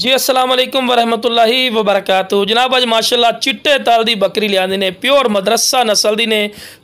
जी अस्सलाम वालेकुम वरहमतुल्लाहि वबरकातुहू। जनाब अज माशाअल्लाह चिट्टे ताल दी बकरी लियांदी ने, प्योर मदरसा नस्ल दी ने,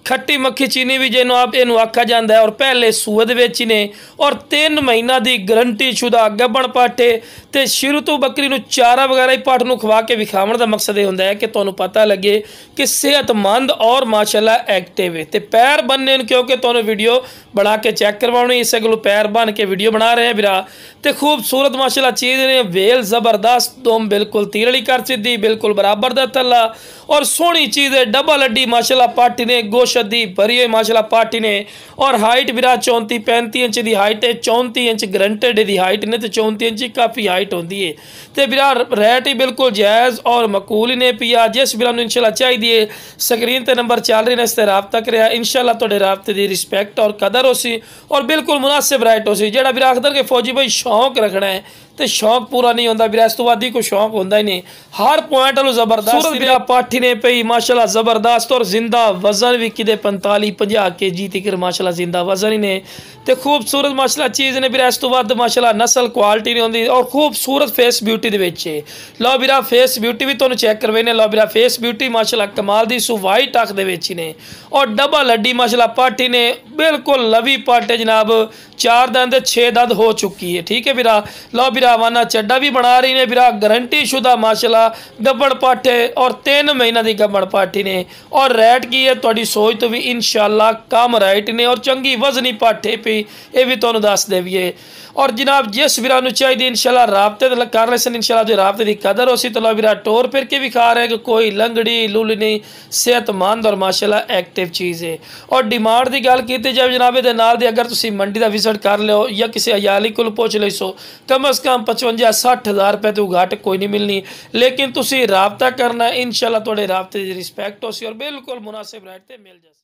खट्टी मक्खी चीनी भी जिन्हों आप इनू आखा जाता है और पहले सूए दे विच ही ने और 3 महीना दी गारंटी शुदा गब्बण पाठे ते शुरू तो बकरी नू चारा वगैरह ही पाठ नू खवा के विखावन का मकसद यह होंदा है कि तुहानू पता लगे कि सेहतमंद और माशाअल्लाह एक्टिव है। तो पैर बनने क्योंकि तुहानू वीडियो बना के चेक करवानी, इस गलों पैर बन के वीडियो बना रहे हैं बिरा। तो खूबसूरत माशाअल्लाह चीज़ ने, वेल जबरदस्त दुम बिल्कुल तीरड़ी कर सीधी, बिल्कुल बराबर दा थल्ला और सोहनी चीज़ है। डबल अड्डी माशाअल्लाह पाठी ने, गोश्त दी भरी हुई माशाअल्लाह पाठी ने और हाइट बिरा 34-35 इंच की हाइट है, 34 इंच ग्रंटेड की हाइट ने तो 34 इंच काफ़ी हाइट होती है। तो बिरा रेट ही बिल्कुल जायज़ और मकूल ही ने पिया। जिस बिरा इंशाल्लाह चाहिए स्क्रीन पर नंबर चल रहे हैं, इस तरह रबता करें, इंशाल्लाह तुहाडे राबते की रिस्पैक्ट और कदर हो सी और बिल्कुल मुनासिब रेट हो सी। जो बिरा आखदर के फौजी भाई शौक रखना है तो शौक पूरा नहीं होता, बिरा इस तो वादी कोई शौक होता ही नहीं। हर पॉइंट वालों जबरदस्त बिरा पाठी ने पई माशाल्लाह जबरदस्त और जिंदा वजन भी किदे 45-50 kg तक माशाल्लाह जिंदा वजन ही ने। तो खूबसूरत माशाल्लाह चीज़ ने बिरा इस तो वध माशाल्लाह नस्ल क्वालिटी नहीं होती और खूबसूरत फेस ब्यूटी दे विच है। लो बिरा फेस ब्यूटी भी तुहानू चेक करवाने, लो बिरा फेस ब्यूटी माशाल्लाह कमाल दी सु वाइट अख दे विच ने और डबल हड्डी माशाल्लाह पाठी ने, बिल्कुल लवी पाटे जनाब, 4 दंद 6 दंद हो चुकी है। ठीक है बिरा। लो बिरा वाना चड्डा भी बना रही ने बिरा, गारंटी शुदा माशाल्लाह गब्बड़ पाठे और 3 महीना की गब्बड़ पाठी ने और रेट की है तुहाडी सोच तो भी इंशाल्लाह कम रेट ने और चंगी वजनी पाठे पे ये भी तुहानू दस देवीए। और जनाब जिस बिरा नू चाहिए इंशाल्लाह राबते कर ले सन, इंशाल्लाह जो राबते की कदर हो सी। तो लो बिरा टोर फिर के भी खा रहे कि कोई लंगड़ी लुल नहीं, सेहतमंद और माशाल्लाह एक्टिव चीज़ है। और डिमांड की गल की जाए जनाब दे नाल दे, अगर तुसी मंडी का विजिट कर लो या किसी अयाली को पुछ लो सो कम अज़ कम 55-60 हज़ार रुपये तो घट कोई नहीं मिलनी, लेकिन तुसी राबता करना इंशाल्लाह तुहाडे राबते की रिस्पैक्ट हो सी और बिल्कुल मुनासिब रेट ते मिल जाए।